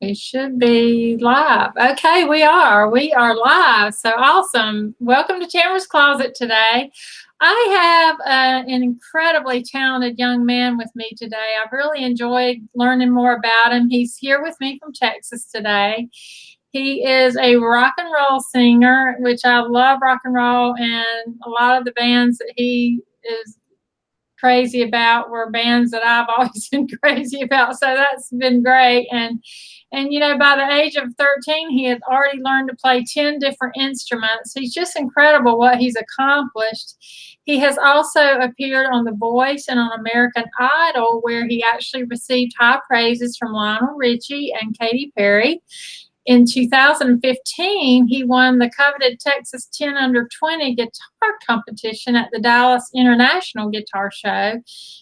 We should be live. Okay, we are. We are live. So awesome. Welcome to Tamarah's Closet today. I have an incredibly talented young man with me today. I've really enjoyed learning more about him. He's here with me from Texas today. He is a rock and roll singer, which I love rock and roll, and a lot of the bands that he is crazy about were bands that I've always been crazy about. So that's been great. And you know, by the age of 13, he had already learned to play 10 different instruments. He's just incredible what he's accomplished. He has also appeared on The Voice and on American Idol, where he actually received high praises from Lionel Richie and Katy Perry. In 2015, he won the coveted Texas 10 Under 20 guitar competition at the Dallas International Guitar Show.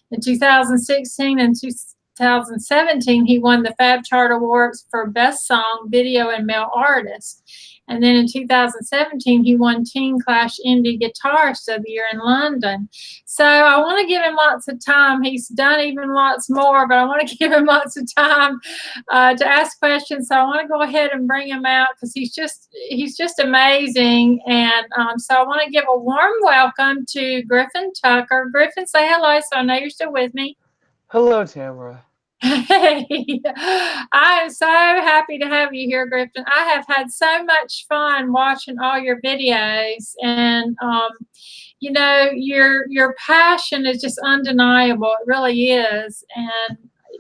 In 2016 and 2017, he won the Fab Chart Awards for Best Song, Video, and Male Artist. And then in 2017, he won Teen Clash Indie Guitarist of the Year in London. So I want to give him lots of time. He's done even lots more, but I want to give him lots of time to ask questions. So I want to go ahead and bring him out because he's just amazing. And so I want to give a warm welcome to Griffin Tucker. Griffin, say hello so I know you're still with me. Hello, Tamarah. Hey, I am so happy to have you here, Griffin. I have had so much fun watching all your videos, and you know, your passion is just undeniable. It really is, and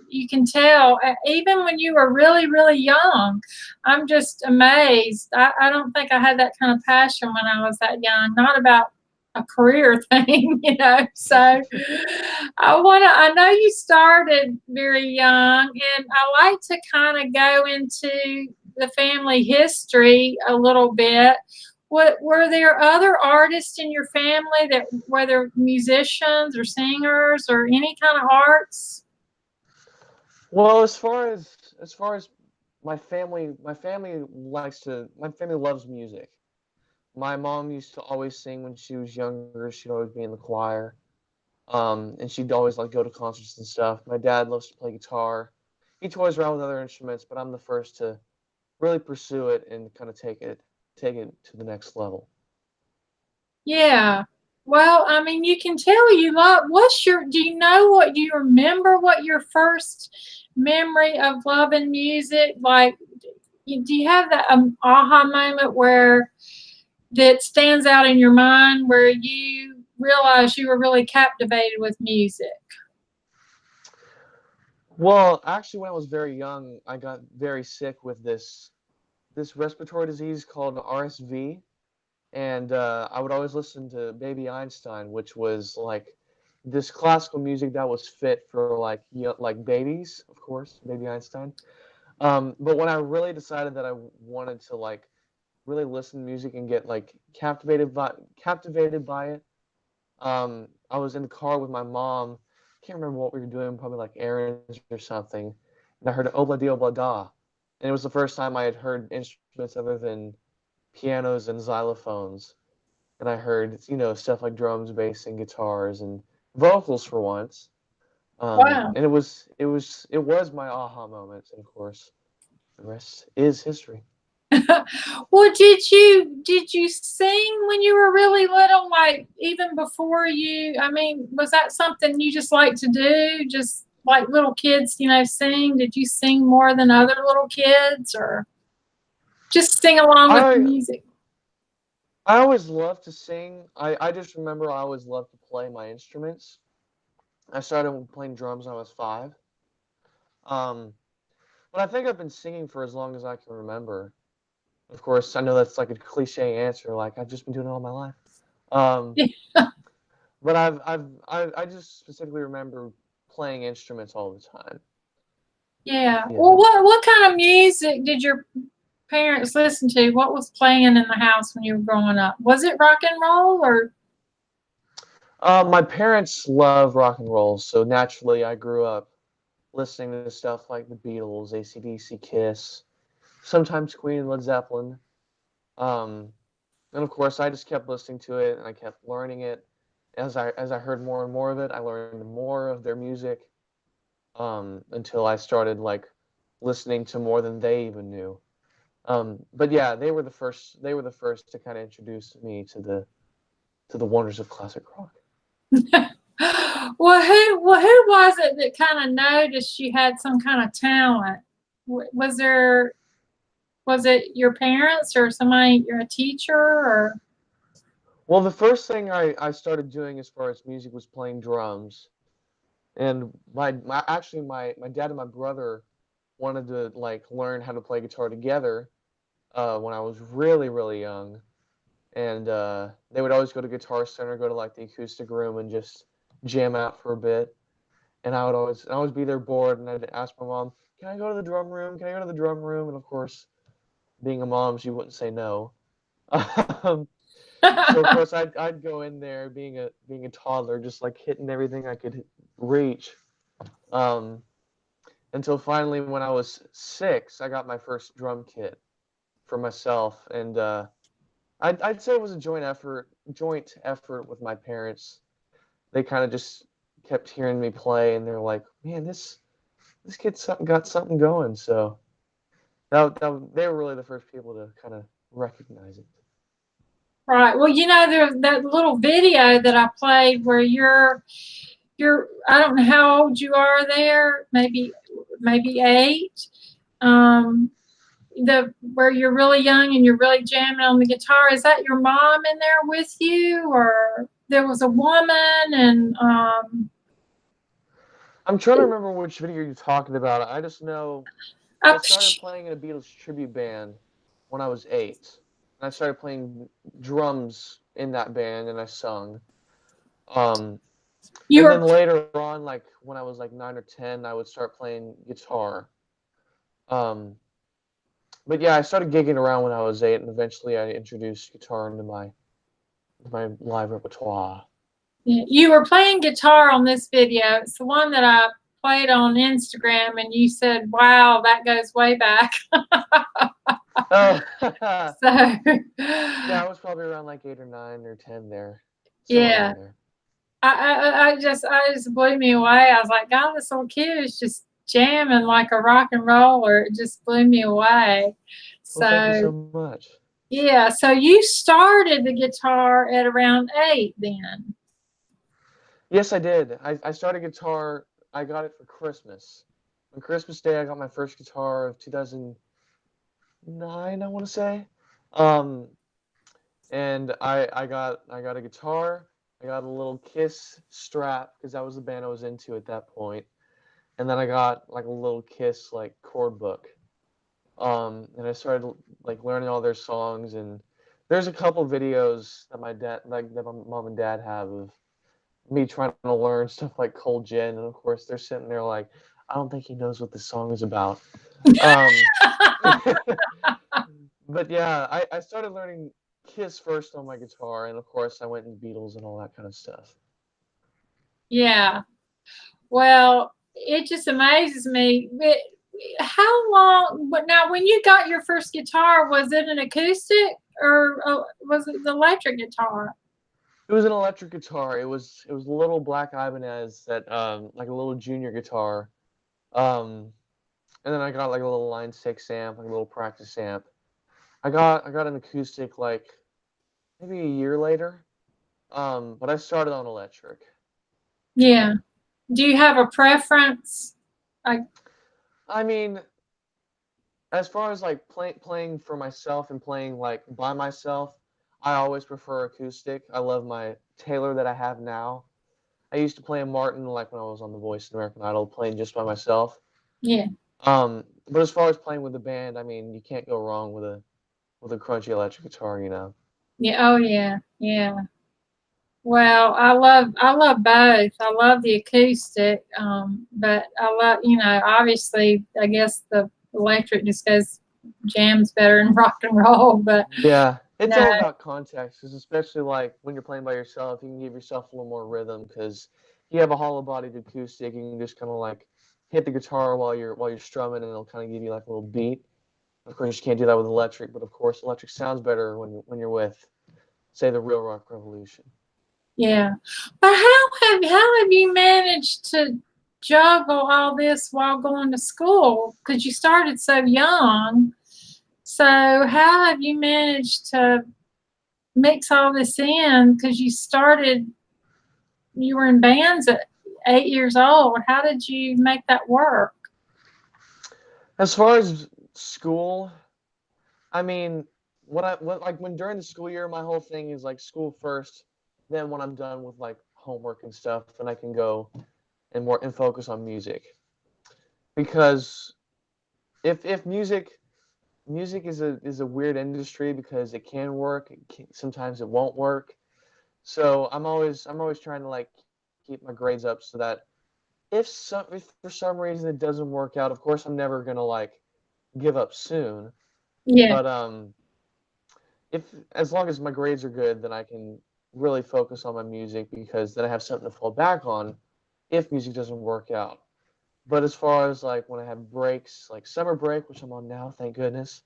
you can tell even when you were really, really young. I'm just amazed. I don't think I had that kind of passion when I was that young. Not about a career thing, you know. So I know you started very young, and I like to kind of go into the family history a little bit. What were there other artists in your family that whether musicians or singers or any kind of arts? Well, as far as my family loves music. My mom used to always sing when she was younger. She'd always be in the choir. And she'd always like go to concerts and stuff. My dad loves to play guitar. He toys around with other instruments, but I'm the first to really pursue it and kind of take it to the next level. Yeah. Well, I mean, you can tell you love. Do you know what you remember what your first memory of loving music? Like, do you have that aha moment where that stands out in your mind where you realize you were really captivated with music? Well, actually, when I was very young, I got very sick with this respiratory disease called RSV, and I would always listen to Baby Einstein, which was like this classical music that was fit for like like babies, of course, Baby Einstein. But when I really decided that I wanted to like really listen to music and get like captivated by it, I was in the car with my mom. Can't remember what we were doing, probably like errands or something, and I heard Obla Di Obla Da, and it was the first time I had heard instruments other than pianos and xylophones, and I heard stuff like drums, bass, and guitars and vocals for once. Wow. And it was my aha moment, and of course the rest is history. Well, did you sing when you were really little? Like even before you? I mean, was that something you just like to do? Just like little kids, you know, sing? Did you sing more than other little kids, or just sing along with the I music? I always loved to sing. I just remember I always loved to play my instruments. I started playing drums when I was 5. Um, but I think I've been singing for as long as I can remember. Of course, I know that's like a cliche answer, like I've just been doing it all my life. Um, but I just specifically remember playing instruments all the time. Yeah. Yeah. Well, what kind of music did your parents listen to? What was playing in the house when you were growing up? Was it rock and roll or? My parents love rock and roll, so naturally I grew up listening to stuff like the Beatles, AC/DC, Kiss, sometimes Queen and Led Zeppelin. Um, and of course, I just kept listening to it and I kept learning it. As I heard more and more of it, I learned more of their music until I started like listening to more than they even knew. But yeah, they were the first. They were the first to kind of introduce me to the wonders of classic rock. Well, who was it that kind of noticed you had some kind of talent? Was there was it your parents or somebody? You're a teacher or? Well, the first thing I started doing as far as music was playing drums. And my dad and my brother wanted to like learn how to play guitar together when I was really, really young. And they would always go to Guitar Center, go to like the acoustic room and just jam out for a bit. And I would be there bored and I'd ask my mom, "Can I go to the drum room? Can I go to the drum room?" And of course, being a mom, she wouldn't say no. Um, so of course I'd go in there being a toddler, just like hitting everything I could reach. Um, until finally when I was 6, I got my first drum kit for myself, and I'd say it was a joint effort with my parents. They kind of just kept hearing me play, and they're like, "Man, this kid's got something going." So they were really the first people to kind of recognize it. Right. Well, there's that little video that I played where you're I don't know how old you are there, maybe 8. Um, the where you're really young and you're really jamming on the guitar. Is that your mom in there with you, or there was a woman and I'm trying to remember which video you're talking about. I just know I started playing in a Beatles tribute band when I was 8. And I started playing drums in that band and I sung. Um, you and were then later on, like when I was like 9 or 10, I would start playing guitar. Um, but yeah, I started gigging around when I was 8, and eventually I introduced guitar into my live repertoire. you were playing guitar on this video. It's the one that I played on Instagram, and you said, "Wow, that goes way back." Oh, So, yeah, I was probably around like 8 or 9 or 10 there, somewhere yeah, around there. I just blew me away. I was like, God, this little kid is just jamming like a rock and roller. It just blew me away. Well, thank you so So, much. yeah, so you started the guitar at around 8 then. Yes, I did. I started guitar. I got it for Christmas. On Christmas Day, I got my first guitar of 2009, I want to say. Um, and I got a guitar. I got a little Kiss strap because that was the band I was into at that point. And then I got like a little Kiss like chord book. And I started like learning all their songs. And there's a couple videos that my mom and dad have of me trying to learn stuff like Cold Gin, and of course they're sitting there like, I don't think he knows what this song is about. Um, but yeah, I started learning Kiss first on my guitar, and of course I went into Beatles and all that kind of stuff. Yeah. Well, it just amazes me. How long? But now, when you got your first guitar, was it an acoustic or was it the electric guitar? It was an electric guitar. It was a little black Ibanez that like a little junior guitar. Um, and then I got like a little Line 6 amp, like a little practice amp. I got an acoustic like maybe a year later. But I started on electric. Yeah. Do you have a preference? Like, I mean, as far as like playing for myself and playing like by myself, I always prefer acoustic. I love my Taylor that I have now. I used to play a Martin like when I was on The Voice and American Idol, playing just by myself. yeah. But as far as playing with the band, I mean, you can't go wrong with a crunchy electric guitar, you know. Yeah. Oh, yeah. Yeah. Well, I love both. I love the acoustic, but I love, obviously, I guess the electric just goes jams better in rock and roll. But Yeah, it's no, all about context, 'cause especially like when you're playing by yourself, you can give yourself a little more rhythm because you have a hollow-bodied acoustic. You can just kind of like hit the guitar while you're strumming, and it'll kind of give you like a little beat. Of course, you can't do that with electric, but of course, electric sounds better when you're with, say, the Real Rock Revolution. yeah. But how have you managed to? juggle all this while going to school? Because you started so young. So how have you managed to mix all this in? Because you were in bands at 8 years old. How did you make that work? As far as school, I mean, what like when during the school year, my whole thing is like school first. Then when I'm done with like homework and stuff, then I can go and focus on music. Because if music is a weird industry because it can work, sometimes it won't work. So I'm always trying to like keep my grades up so that if for some reason it doesn't work out, of course I'm never gonna like give up soon. Yeah. But if as long as my grades are good, then I can really focus on my music because then I have something to fall back on if music doesn't work out. But as far as like when I have breaks, like summer break, which I'm on now, thank goodness,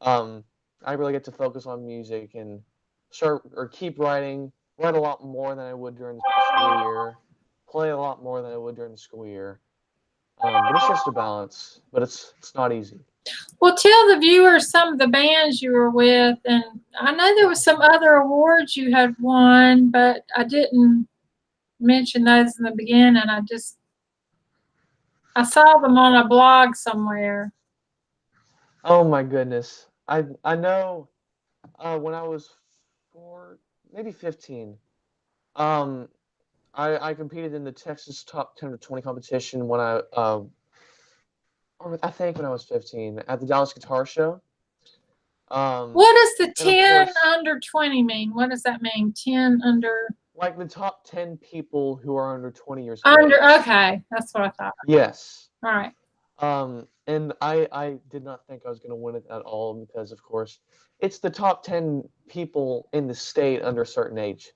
um, I really get to focus on music and start or keep writing, write a lot more than I would during the school year, play a lot more than I would during the school year. But it's just a balance, but it's not easy. Well, tell the viewers some of the bands you were with, and I know there was some other awards you had won, but I didn't mention those in the beginning. I saw them on a blog somewhere. Oh my goodness, I know. When I was maybe 15, um, I competed in the Texas Top 10 to 20 competition when or I think when I was 15 at the Dallas Guitar Show. Um, What does the and of 10 course, under 20 mean? What does that mean? 10 under like the top 10 people who are under 20 years of under age. okay, that's what I thought. Yes. All right. And I did not think I was going to win it at all because, of course, it's the top 10 people in the state under a certain age.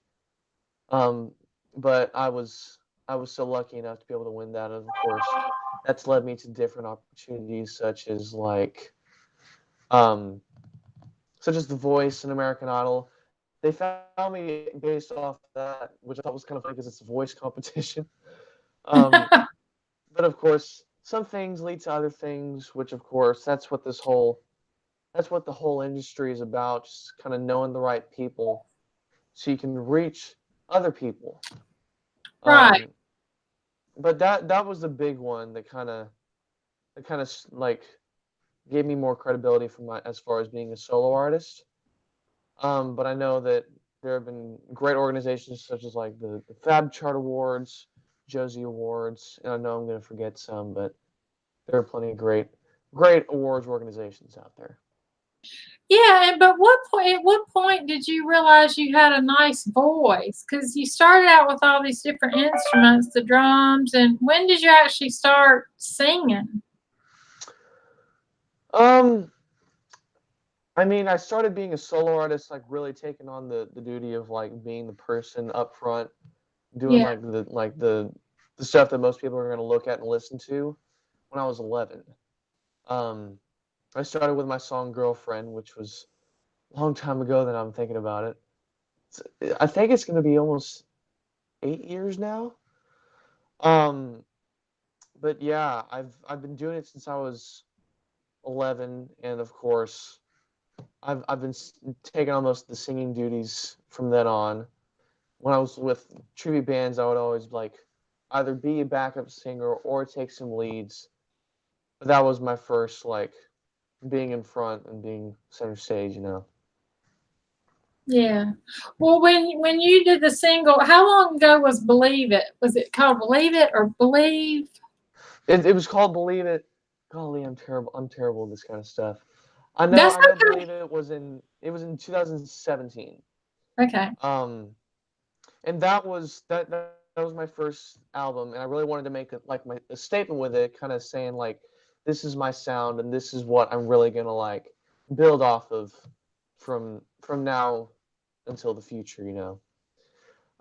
Um, but I was so lucky enough to be able to win that, and of course, that's led me to different opportunities um, such as The Voice and American Idol. They found me based off of that, which I thought was kind of funny because it's a voice competition. Um, but of course, some things lead to other things, which of course that's what the whole industry is about, just kind of knowing the right people so you can reach other people. Right. Um, but that was the big one that kind of like gave me more credibility for my as far as being a solo artist. But I know that there have been great organizations such as like the Fab Chart Awards, Josie Awards, and I know I'm going to forget some, but there are plenty of great awards organizations out there. Yeah, and but at what point did you realize you had a nice voice? Because you started out with all these different instruments, the drums, and when did you actually start singing? Um, I mean, I started being a solo artist, like really taking on the duty of like being the person up front, doing Yeah. like the stuff that most people are going to look at and listen to when I was 11. Um, I started with my song "Girlfriend," which was a long time ago. That I'm thinking about it. I think it's going to be almost 8 years now. Um, but yeah, I've been doing it since I was 11, and of course, I've been taking on most of the singing duties from then on. When I was with tribute bands, I would always like either be a backup singer or take some leads. But that was my first like being in front and being center stage. Yeah. Well, when you did the single, how long ago was Believe It? Was it called Believe It or Believe? It was called Believe It. Golly, I'm terrible. I'm terrible at this kind of stuff. I know. That's I know. okay. Believe It was in 2017. Okay. And that was my first album, and I really wanted to make it like a statement with it, kind of saying like, this is my sound, and this is what I'm really gonna like build off of from now until the future.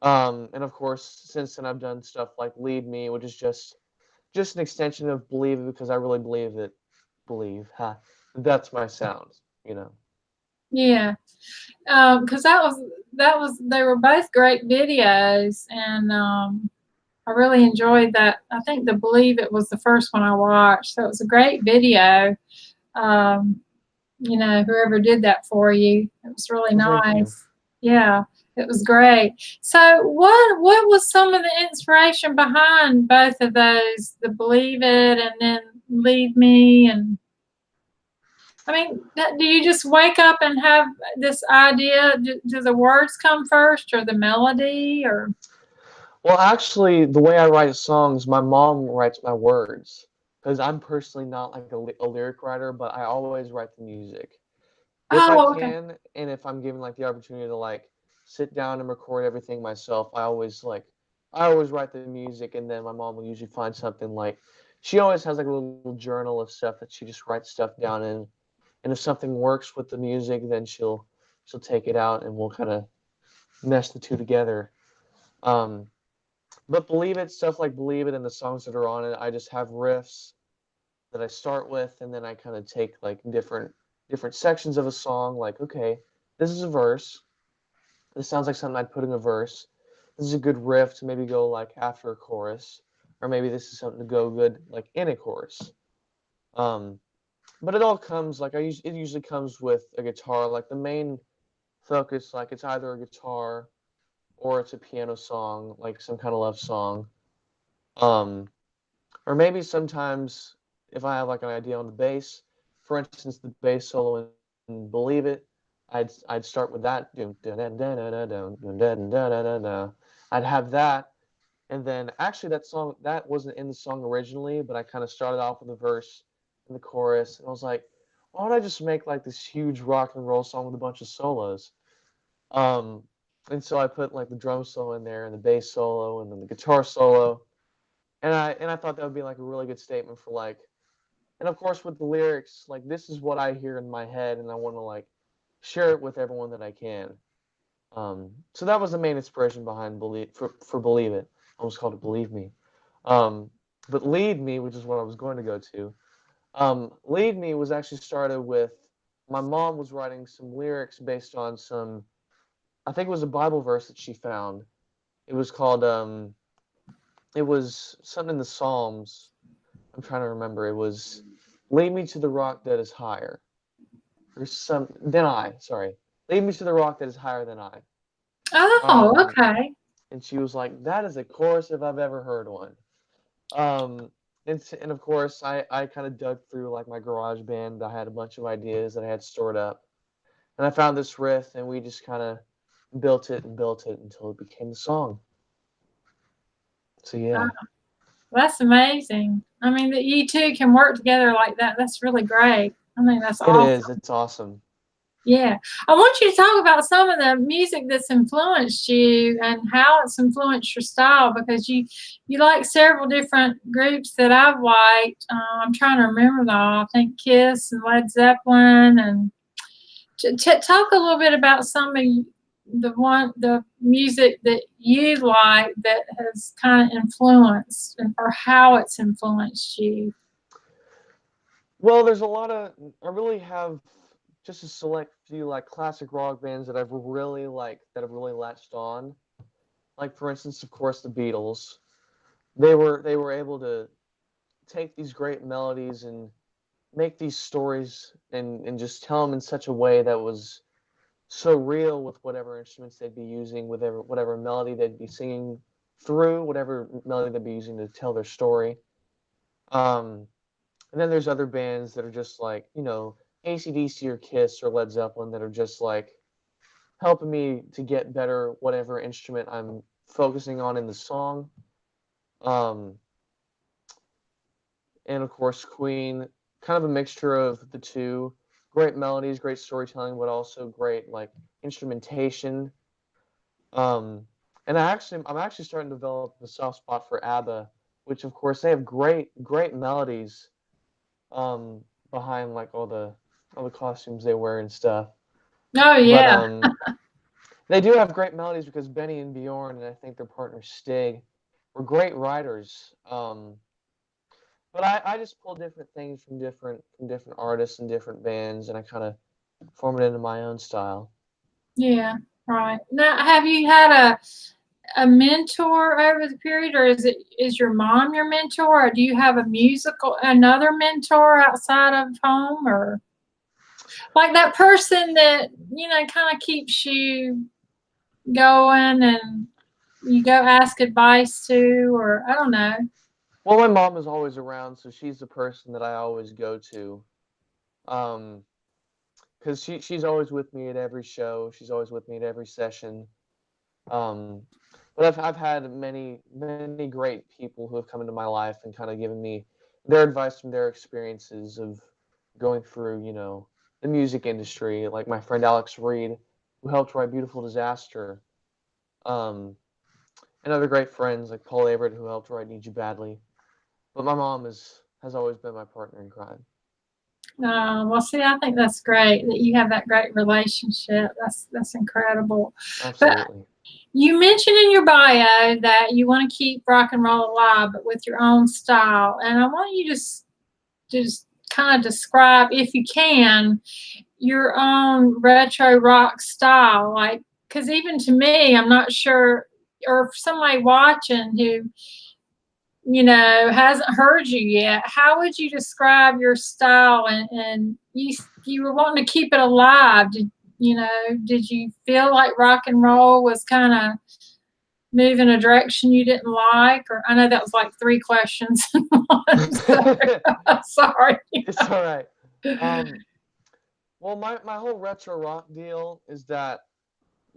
And of course, since then I've done stuff like Lead Me, which is just an extension of Believe It because I really that's my sound. Yeah. Because they were both great videos, and I really enjoyed that. I think the Believe It was the first one I watched. So it was a great video. Um, whoever did that for you, it was really Well, thank you. nice. Yeah, it was great. So what was some of the inspiration behind both of those, the Believe It and then Leave Me? And I mean, do you just wake up and have this idea? Do the words come first or the melody or? Well, actually, the way I write songs, my mom writes my words because I'm personally not like a lyric writer, but I always write the music if I Oh, okay. can, and if I'm given like the opportunity to like sit down and record everything myself. I always write the music, and then my mom will usually find something like she always has like a little journal of stuff that she just writes stuff down in, and if something works with the music, then she'll take it out and we'll kind of mesh the two together. Um, but Believe It, stuff like Believe It and the songs that are on it, I just have riffs that I start with, and then I kind of take like different sections of a song. Like, okay, this is a verse. This sounds like something I'd put in a verse. This is a good riff to maybe go like after a chorus, or maybe this is something to go good like in a chorus. Um, but it all comes like it usually comes with a guitar. Like the main focus, like it's either a guitar or it's a piano song, like some kind of love song. Um, or maybe sometimes if I have like an idea on the bass, for instance, the bass solo in Believe It, I'd start with that. I'd have that, and then actually that song that wasn't in the song originally, but I kind of started off with a verse and the chorus, and I was like, why don't I just make like this huge rock and roll song with a bunch of solos? Um, and so I put like the drum solo in there and the bass solo and then the guitar solo, and I thought that would be like a really good statement for like, and of course with the lyrics, like this is what I hear in my head, and I want to like share it with everyone that I can. So that was the main inspiration behind Believe It. I almost called it Believe Me. Um, but Lead Me, which is what I was going to go to. Lead Me was actually started with my mom was writing some lyrics based on some, I think it was a Bible verse that she found. It was called it was something in the Psalms. I'm trying to remember. It was lead me to the rock that is higher. Or some than I, sorry. Lead me to the rock that is higher than I. Oh, Um okay. and she was like, that is a chorus if I've ever heard one. Um and of course I kind of dug through like my garage band. I had a bunch of ideas that I had stored up. And I found this riff and we just kind of built it until it became the song. So Oh, yeah. that's amazing. I mean, that you two can work together like that. That's really great. I mean, that's It is. awesome. It's awesome. Yeah. I want you to talk about some of the music that's influenced you and how it's influenced your style because you like several different groups that I've liked. I'm trying to remember them all. I think Kiss and Led Zeppelin and talk a little bit about some of the music that you like that has kind of influenced or how it's influenced you. Well, there's a lot of I really have just a select few like classic rock bands that I've really like that have really latched on. Like for instance, of course, the Beatles. They were able to take these great melodies and make these stories and just tell them in such a way that was so real with whatever instruments they'd be using, whatever melody they'd be singing through, whatever melody they'd be using to tell their story. Um, And then there's other bands that are just like, AC/DC or Kiss or Led Zeppelin that are just like helping me to get better whatever instrument I'm focusing on in the song. Um, and of course, Queen, kind of a mixture of the two. Great melodies, great storytelling, but also great like instrumentation. Um, and I'm actually starting to develop a soft spot for ABBA, which of course they have great melodies um, behind like all the costumes they wear and stuff. Oh But yeah. they do have great melodies because Benny and Bjorn and I think their partner Stig were great writers. But I just pull different things from different artists and different bands, and I kind of form it into my own style. Yeah, right. Now, have you had a mentor over the period, or is your mom your mentor, or do you have another mentor outside of home, or like that person that kind of keeps you going and you go ask advice to, or I don't know. Well, my mom is always around, so she's the person that I always go to. Um, because she's always with me at every show. She's always with me at every session. Um, but I've had many great people who have come into my life and kind of given me their advice from their experiences of going through, the music industry. Like my friend Alex Reed, who helped write Beautiful Disaster. Um, and other great friends like Paul Everett, who helped write Need You Badly. But my mom has always been my partner in crime. Well, see, I think that's great that you have that great relationship. That's incredible. But Absolutely. you mentioned in your bio that you want to keep rock and roll alive, but with your own style. And I want you to just kind of describe, if you can, your own retro rock style. Like, because even to me, I'm not sure, or if somebody watching who hasn't heard you yet, how would you describe your style? And you were wanting to keep it alive. Did you feel like rock and roll was kind of move in a direction you didn't like? Or I know that was like three questions in one. Sorry. It's all right. Well, my whole retro rock deal is that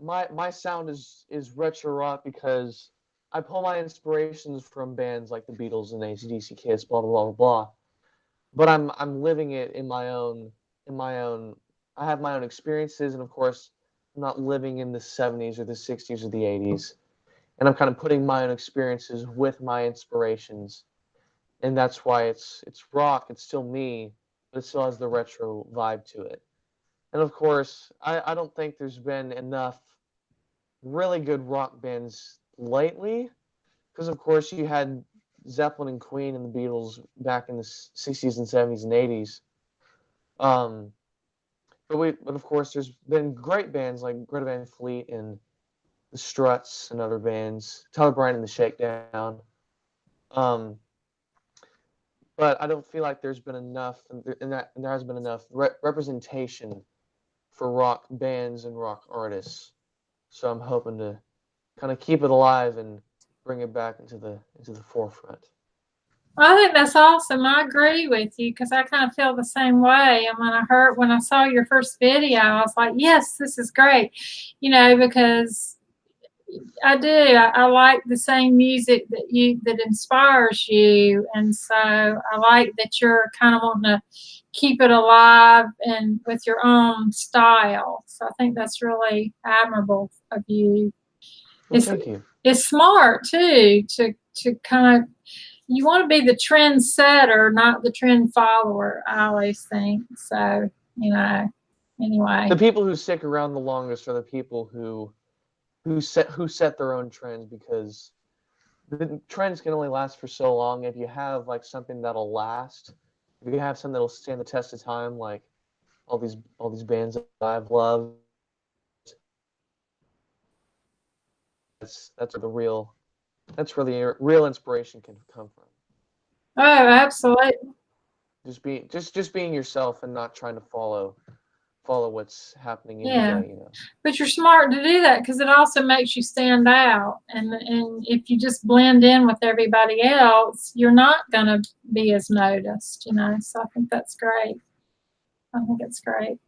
my sound is retro rock because I pull my inspirations from bands like the Beatles and AC/DC, Kiss, blah blah blah blah blah. But I'm living it in my own. I have my own experiences, and of course, I'm not living in the 70s or the 60s or the 80s, and I'm kind of putting my own experiences with my inspirations, and that's why it's rock. It's still me, but it still has the retro vibe to it. And of course, I don't think there's been enough really good rock bands lately, because of course you had Zeppelin and Queen and the Beatles back in the 60s and 70s and 80s. Um, but of course there's been great bands like Greta Van Fleet and the Struts and other bands, Tyler Bryant and the Shakedown. Um, but I don't feel like there's been enough, and there has been enough representation for rock bands and rock artists. So I'm hoping to kind of keep it alive and bring it back into the forefront. I think that's awesome. I agree with you because I kind of feel the same way. And when I saw your first video, I was like, yes, this is great. Because I do. I like the same music that inspires you, and so I like that you're kind of wanting to keep it alive and with your own style. So I think that's really admirable of you. Well, It's thank you. it's smart too to kind of, you want to be the trend setter, not the trend follower, I always think. So, anyway. The people who stick around the longest are the people who set their own trends, because the trends can only last for so long. If you have like something that'll last, if you have something that'll stand the test of time, like all these bands that I've loved, that's where real inspiration can come from. Oh, absolutely. Just being yourself and not trying to follow what's happening in your Yeah. day. But you're smart to do that because it also makes you stand out. And if you just blend in with everybody else, you're not going to be as noticed. So I think that's great. I think it's great.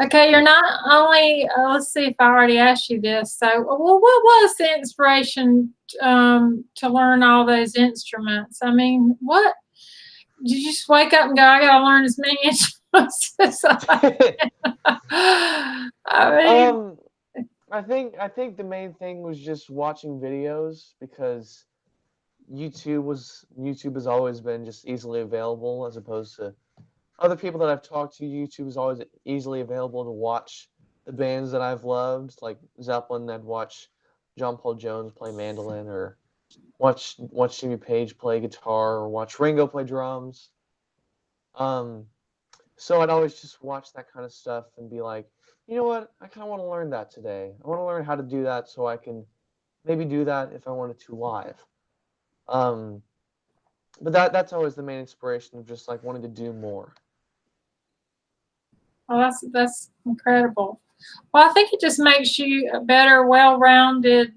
Okay, you're not only, let's see if I already asked you this. So, well, what was the inspiration to learn all those instruments? I mean, what did you just wake up and go, I got to learn as many instruments as I mean, um, I think the main thing was just watching videos, because YouTube has always been just easily available, as opposed to other people that I've talked to. YouTube is always easily available to watch the bands that I've loved, like Zeppelin. I'd watch John Paul Jones play mandolin, or watch Jimmy Page play guitar, or watch Ringo play drums. Um, so I'd always just watch that kind of stuff and be like, you know what? I kind of want to learn that today. I want to learn how to do that so I can maybe do that if I wanted to live. Um, but that's always the main inspiration of just like wanting to do more. Well, that's incredible. Well, I think it just makes you a better, well-rounded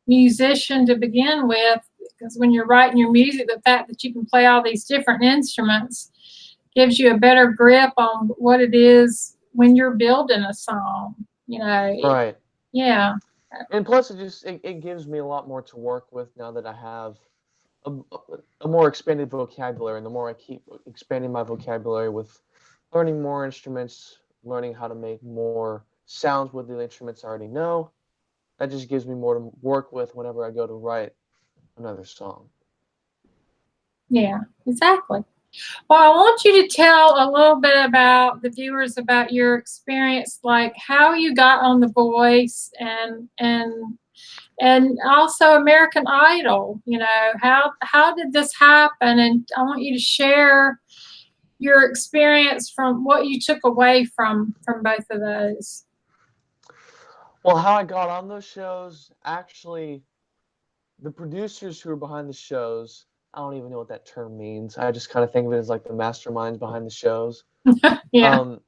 musician to begin with, because when you're writing your music, the fact that you can play all these different instruments gives you a better grip on what it is when you're building a song. Right. Yeah, And plus, it gives me a lot more to work with now that I have a, a more expanded vocabulary. And the more I keep expanding my vocabulary with learning more instruments, learning how to make more sounds with the instruments I already know, that just gives me more to work with whenever I go to write another song. yeah, exactly. Well, I want you to tell a little bit about the viewers about your experience, like how you got on The Voice and also American Idol. How did this happen? And I want you to share your experience from what you took away from both of those. Well, how I got on those shows, actually, the producers who are behind the shows, I don't even know what that term means. I just kind of think of it as like the masterminds behind the shows. Yeah. Um,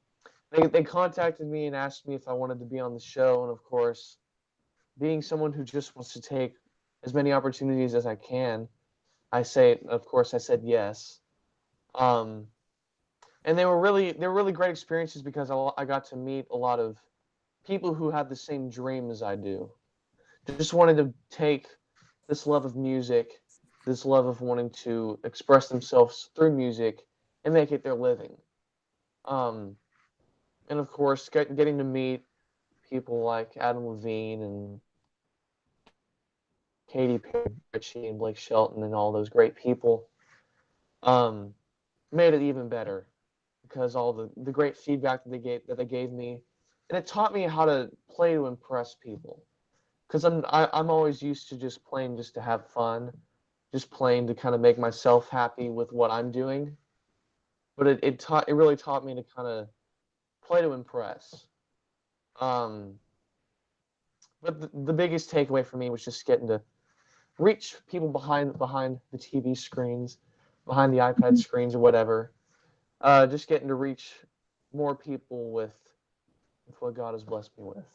they contacted me and asked me if I wanted to be on the show, and of course, being someone who just wants to take as many opportunities as I can, of course, I said yes. Um, and they were really great experiences because I got to meet a lot of people who have the same dream as I do. Just wanted to take this love of music, this love of wanting to express themselves through music and make it their living. Um, and of course, getting to meet people like Adam Levine and Katy Perry, Richie, and Blake Shelton, and all those great people, um, made it even better because all the great feedback that they gave me, and it taught me how to play to impress people. Because I'm always used to just playing just to have fun, just playing to kind of make myself happy with what I'm doing. But it really taught me to kind of play to impress. Um, but the biggest takeaway for me was just getting to reach people behind the TV screens, behind the iPad screens or whatever. Just getting to reach more people with what God has blessed me with.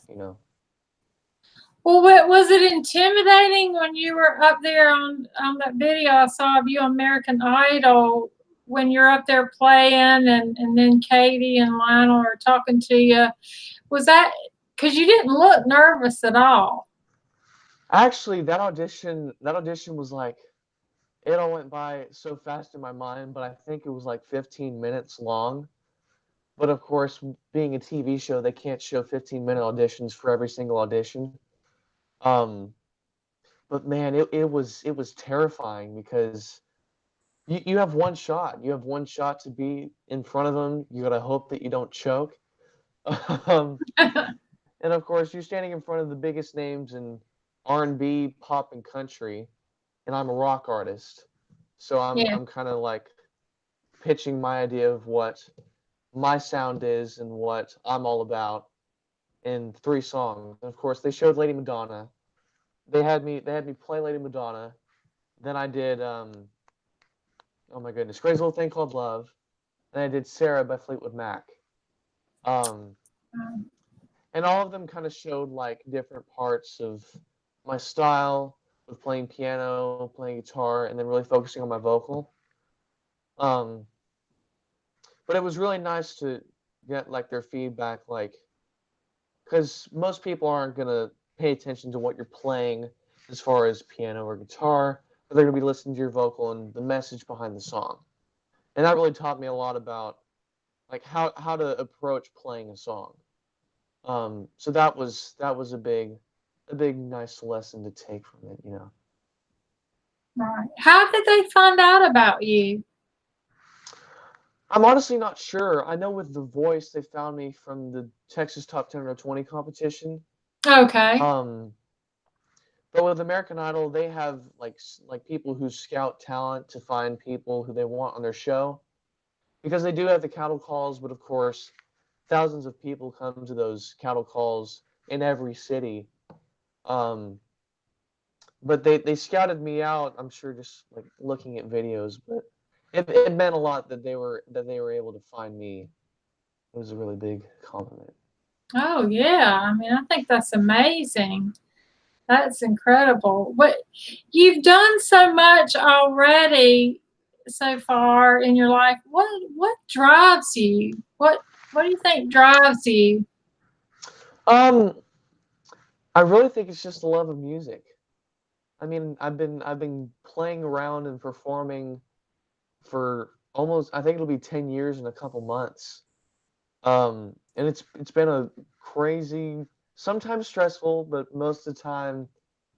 Well, was it intimidating when you were up there on that video I saw of you on American Idol, when you're up there playing and then Katie and Lionel are talking to you? Was that because you didn't look nervous at all? Actually, that audition was like it all went by so fast in my mind, but I think it was like 15 minutes long. But of course, being a TV show, they can't show 15-minute auditions for every single audition. Um, but man, it was terrifying because you have one shot. You have one shot to be in front of them. You gotta hope that you don't choke. Um, and of course, you're standing in front of the biggest names in R&B, pop, and country, and I'm a rock artist, so I'm Yeah, I'm kind of like pitching my idea of what my sound is and what I'm all about in 3 songs. And of course, they showed Lady Madonna. They had me play Lady Madonna. Then I did oh my goodness, Crazy Little Thing Called Love. Then I did Sarah by Fleetwood Mac. Um, and all of them kind of showed like different parts of my style with playing piano, playing guitar, and then really focusing on my vocal. Um, but it was really nice to get like their feedback, like because most people aren't gonna pay attention to what you're playing as far as piano or guitar, but they're gonna be listening to your vocal and the message behind the song. And that really taught me a lot about like how to approach playing a song. So that was a big nice lesson to take from it. right. How did they find out about you? I'm honestly not sure. I know with The Voice they found me from the Texas Top 10 or 20 competition. Okay. Um, but with American Idol, they have like people who scout talent to find people who they want on their show because they do have the cattle calls, but of course, thousands of people come to those cattle calls in every city. But they scouted me out. I'm sure just like looking at videos, but it meant a lot that they were able to find me. It was a really big compliment. Oh, yeah. I mean, I think that's amazing. That's incredible. What you've done so much already so far in your life. What drives you? What do you think drives you? Um, I really think it's just the love of music. I mean, I've been playing around and performing for almost, I think it'll be 10 years in a couple months. And it's been a crazy, sometimes stressful, but most of the time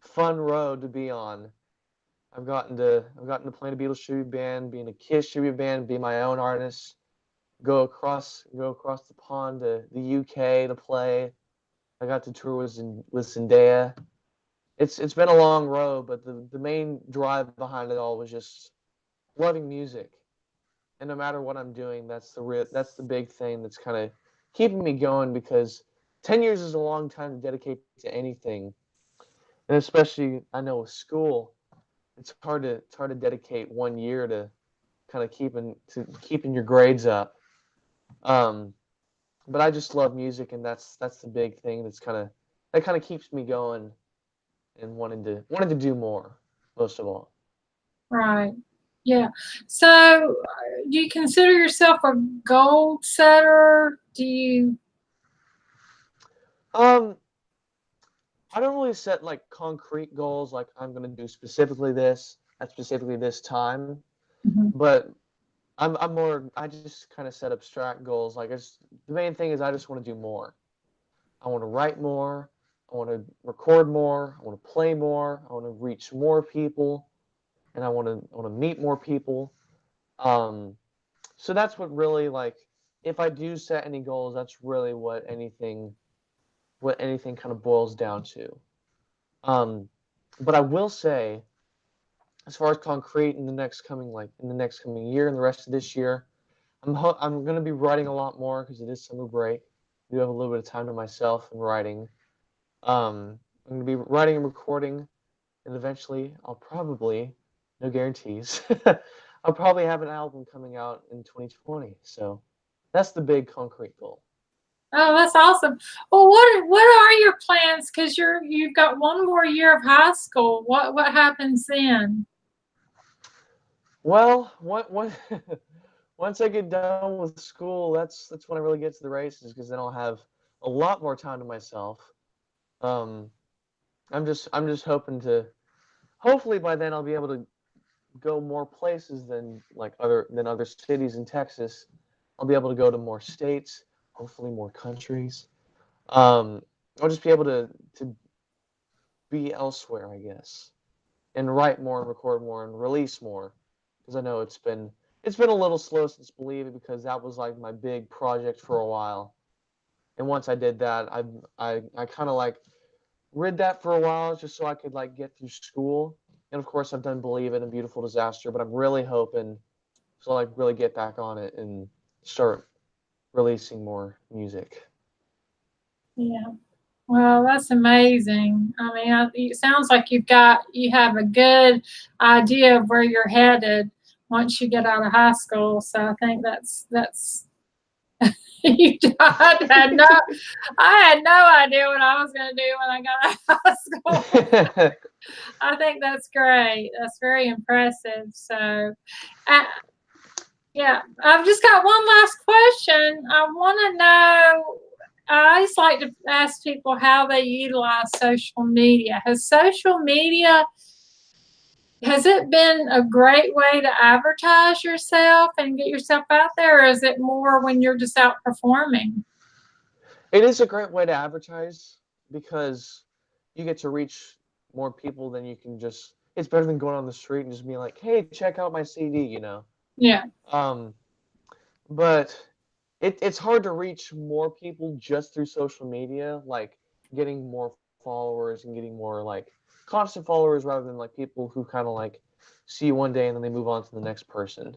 fun road to be on. I've gotten to play in a Beatles tribute band, be in a Kiss tribute band, be my own artist, go across the pond to the UK to play. I got to tour with Zendaya. It's been a long road, but the main drive behind it all was just loving music. And no matter what I'm doing, that's the big thing that's kind of keeping me going, because 10 years is a long time to dedicate to anything. And especially, I know with school, it's hard to dedicate 1 year to kind of keeping your grades up. Um, but I just love music, and that's the big thing that kind of keeps me going and wanting to do more, most of all. Right. Yeah. So, do you consider yourself a goal setter? Do you? Um, I don't really set like concrete goals, like I'm gonna do specifically this at specifically this time. Mhm. But I just kind of set abstract goals. Like the main thing is I just want to do more. I want to write more. I want to record more. I want to play more. I want to reach more people, and I want to meet more people. Um, so that's what really, like, if I do set any goals, that's really what anything kind of boils down to. Um, but I will say, as far as concrete in the next coming year and the rest of this year, I'm gonna be writing a lot more because it is summer break. I do have a little bit of time to myself and writing. I'm gonna be writing and recording, and eventually I'll probably, no guarantees, I'll probably have an album coming out in 2020. So that's the big concrete goal. Oh, that's awesome. Well, what are your plans? Because you've got one more year of high school. What happens then? Well, what once I get done with school, that's when I really get to the races, because then I'll have a lot more time to myself. Um, I'm just hoping to, hopefully by then I'll be able to go more places than other cities in Texas. I'll be able to go to more states, hopefully more countries. Um, I'll just be able to be elsewhere, I guess, and write more and record more and release more, because I know it's been a little slow since Believe It, because that was like my big project for a while. And once I did that, I kind of like read that for a while just so I could like get through school. And of course, I've done Believe It and Beautiful Disaster, but I'm really hoping to like really get back on it and start releasing more music. Yeah. Well, that's amazing. I mean, it sounds like you have a good idea of where you're headed once you get out of high school. So I think that's I had no idea what I was going to do when I got out of high school. I think that's great. That's very impressive. So, uh, yeah, I've just got one last question. I want to know. I always like to ask people how they utilize social media. Has it been a great way to advertise yourself and get yourself out there, or is it more when you're just out performing? It is a great way to advertise, because you get to reach more people than you can just. It's better than going on the street and just being like, "Hey, check out my CD." Yeah, Um, but it's hard to reach more people just through social media, like getting more followers and getting more like constant followers, rather than like people who kind of like see you one day and then they move on to the next person.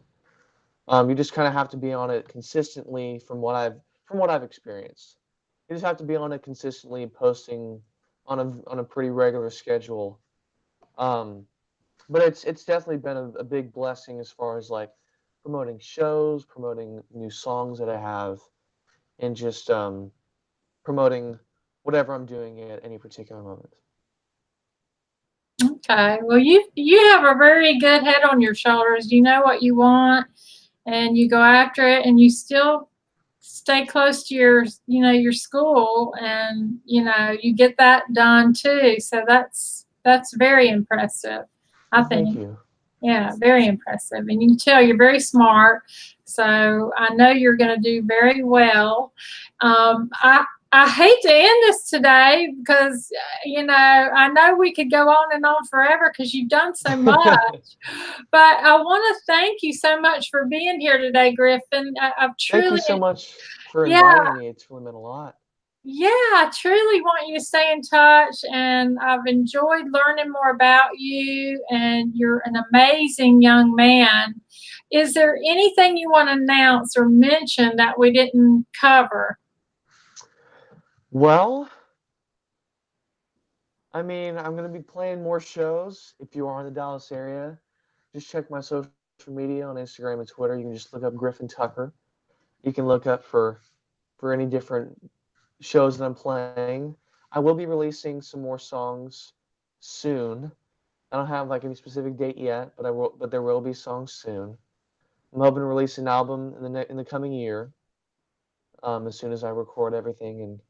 You just kind of have to be on it consistently, from what I've experienced. You just have to be on it consistently, posting on a pretty regular schedule. But it's definitely been a big blessing as far as like promoting shows, promoting new songs that I have, and just promoting whatever I'm doing at any particular moment. Okay. Well, you have a very good head on your shoulders. You know what you want, and you go after it, and you still stay close to your school, and you get that done too. So that's very impressive, I Well, thank think. you. Yeah, very impressive. And you can tell you're very smart. So I know you're going to do very well. I hate to end this today because, I know we could go on forever because you've done so much. But I want to thank you so much for being here today, Griffin. I've Thank you truly, so much for yeah, inviting me. It's really meant a lot. yeah, I truly want you to stay in touch, and I've enjoyed learning more about you, and you're an amazing young man. Is there anything you want to announce or mention that we didn't cover? Well, I mean, I'm gonna be playing more shows. If you are in the Dallas area, just check my social media on Instagram and Twitter. You can just look up Griffin Tucker. You can look up for any different shows that I'm playing. I will be releasing some more songs soon. I don't have like any specific date yet, but there will be songs soon. I'm hoping to release an album in the coming year. As soon as I record everything and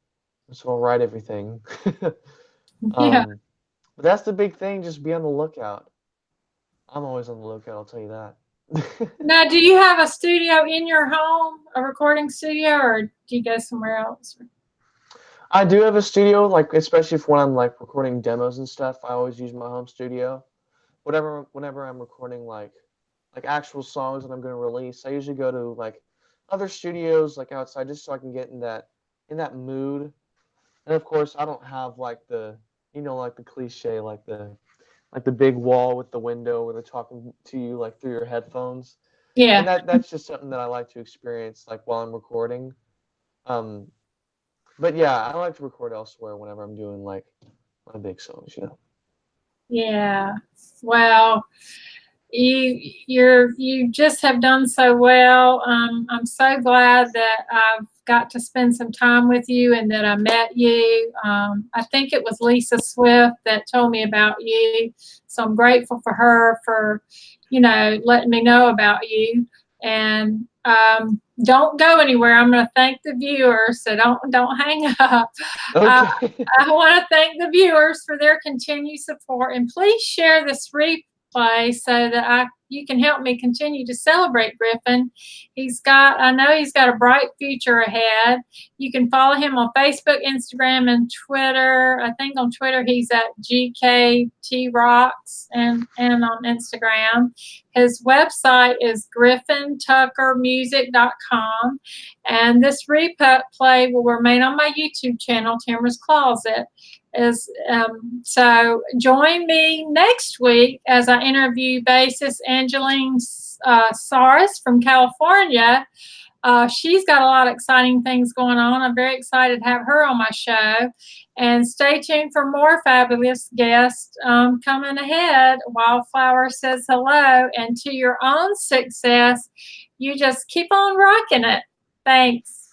so I'll write everything. Yeah. um, but that's the big thing. Just be on the lookout. I'm always on the lookout. I'll tell you that. Now, do you have a studio in your home, a recording studio, or do you go somewhere else? I do have a studio, like especially when I'm like recording demos and stuff. I always use my home studio. Whenever I'm recording like actual songs that I'm going to release, I usually go to like other studios like outside just so I can get in that mood. And of course, I don't have like like the cliche like the big wall with the window where they're talking to you like through your headphones. And Yeah. that's just something that I like to experience like while I'm recording. Um, but yeah, I like to record elsewhere whenever I'm doing like my big songs. Yeah. Well, you just have done so well. I'm so glad that I've got to spend some time with you and that I met you. I think it was Lisa Swift that told me about you, so I'm grateful for her for letting me know about you. And don't go anywhere. I'm going to thank the viewers, so don't hang up. Uh, Okay. I want to thank the viewers for their continued support, and please share this replay so that you can help me continue to celebrate Griffin. I know he's got a bright future ahead. You can follow him on Facebook, Instagram, and Twitter. I think on Twitter he's at GKT Rocks, and on Instagram. His website is griffintuckermusic.com, and this replay will remain on my YouTube channel, Tamarah's Closet. So join me next week as I interview bassist Angeline Saris from California. She's got a lot of exciting things going on. I'm very excited to have her on my show. And stay tuned for more fabulous guests coming ahead. Wildflower says hello. And to your own success, you just keep on rocking it. Thanks.